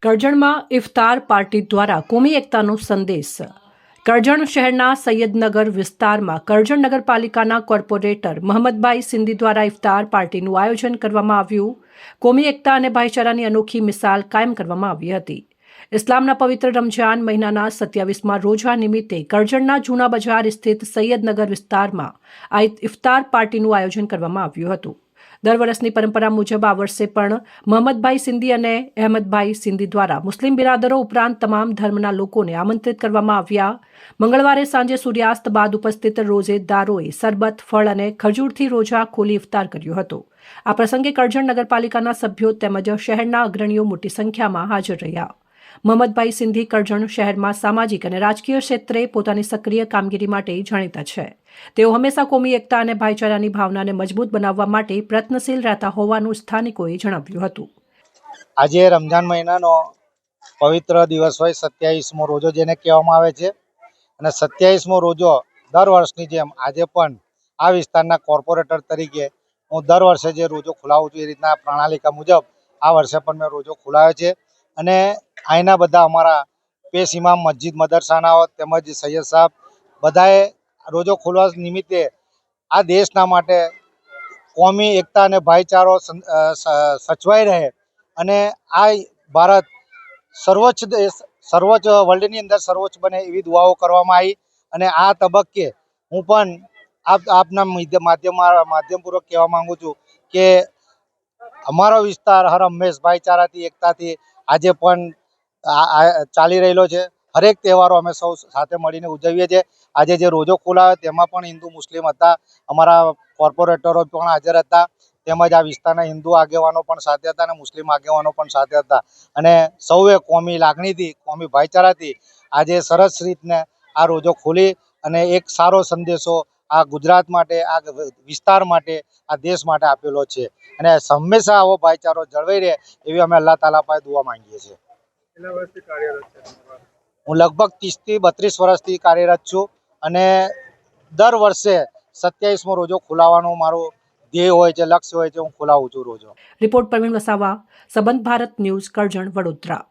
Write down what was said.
કરજણમાં iftar party દ્વારા કોમી એકતાનો સંદેશ। કરજણ શહેરના સૈયદનગર વિસ્તારમાં કરજણ નગરપાલિકાના કોર્પોરેટર મોહમ્મદભાઈ સિંધી દ્વારા ઇફતાર પાર્ટીનું આયોજન કરવામાં આવ્યું। કોમી એકતા અને ભાઈચારાની અનોખી મિસાલ કાયમ કરવામાં આવી હતી। ઇસ્લામના પવિત્ર રમઝાન મહિનાના 27મા રોજા નિમિત્તે કરજણના જૂના બજાર સ્થિત સૈયદનગર વિસ્તારમાં આ ઇફતાર પાર્ટીનું આયોજન કરવામાં આવ્યું હતું। દર વર્ષની પરંપરા મુજબ આ વર્ષે પણ મોહમ્મદભાઈ સિંધી અને અહેમદભાઈ સિંધી દ્વારા મુસ્લિમ બિરાદરો ઉપરાંત તમામ ધર્મના લોકોને આમંત્રિત કરવામાં આવ્યા। મંગળવારે સાંજે સૂર્યાસ્ત બાદ ઉપસ્થિત રોજેદારોએ સરબત, ફળ અને ખજૂરથી રોજા ખોલી ઇફતાર કર્યો હતો। આ પ્રસંગે કરજણ નગરપાલિકાના સભ્યો તેમજ શહેરના અગ્રણીઓ મોટી સંખ્યામાં હાજર રહ્યા। મોહમ્મદભાઈ સિંધી કરજણ શહેરમાં સામાજિક અને રાજકીય ક્ષેત્રે પોતાની સક્રિય કામગીરી માટે જાણીતા છે। તેઓ હંમેશા કોમી એકતા અને ભાઈચારાની ભાવનાને મજબૂત બનાવવા માટે પ્રયત્નશીલ રહેતા હોવાનું સ્થાનિકોએ જણાવ્યું હતું। આજે રમઝાન મહિનાનો પવિત્ર દિવસ હોય 27મો રોજો જેને કહેવામાં આવે છે અને 27મો રોજો દર વર્ષની જેમ આજે પણ આ વિસ્તારના કોર્પોરેટર તરીકે હું દર વર્ષે જે રોજો ખોલાવું છું એ રીતના પ્રણાલિકા મુજબ આ વર્ષે પણ મેં રોજો ખોલાવ્યો છે અને અહીંના બધા અમારા પેશ ઇમામ, મસ્જિદ મદરસાનાઓ તેમજ સૈયદ સાહેબ બધાએ રોજો ખોલવા નિમિત્તે આ દેશના માટે કોમી એકતા અને ભાઈચારો સચવાઈ રહે અને આ ભારત સર્વોચ્ચ દેશ, સર્વોચ્ચ વર્લ્ડની અંદર સર્વોચ્ચ બને એવી દુઆઓ કરવામાં આવી। અને આ તબક્કે હું પણ આપના માધ્યમપૂર્વક કહેવા માંગુ છું કે અમારો વિસ્તાર હર હંમેશ ભાઈચારાથી, એકતાથી આજે પણ ચાલી રહેલો છે। હરેક તહેવારો અમે સૌ સાથે મળીને ઉજવીએ છીએ। આજે જે રોજો ખોલાવ્યો તેમાં પણ હિન્દુ મુસ્લિમ હતા, અમારા કોર્પોરેટરો પણ હાજર હતા, તેમજ આ વિસ્તારના હિન્દુ આગેવાનો પણ સાથે હતા અને મુસ્લિમ આગેવાનો પણ સાથે હતા અને સૌએ કોમી લાગણીથી, કોમી ભાઈચારાથી આજે સરસ રીતને આ રોજો ખોલી અને એક સારો સંદેશો આ ગુજરાત માટે, આ વિસ્તાર માટે, આ દેશ માટે આપેલો છે અને હંમેશા આવો ભાઈચારો જળવાઈ રહે એવી અમે અલ્લાહ તાલા પાસે દુઆ માંગીએ છીએ। હું લગભગ 30 થી 32 વર્ષથી કાર્યરત છું અને દર વર્ષે 27મો રોજો ખોલાવવાનું મારું ધ્યેય હોય છે, લક્ષ્ય હોય છે, હું ખોલાવું છું રોજો। રિપોર્ટ પરવીન વસાવા, સંબંધ ભારત ન્યૂઝ, કરજણ, વડોદરા।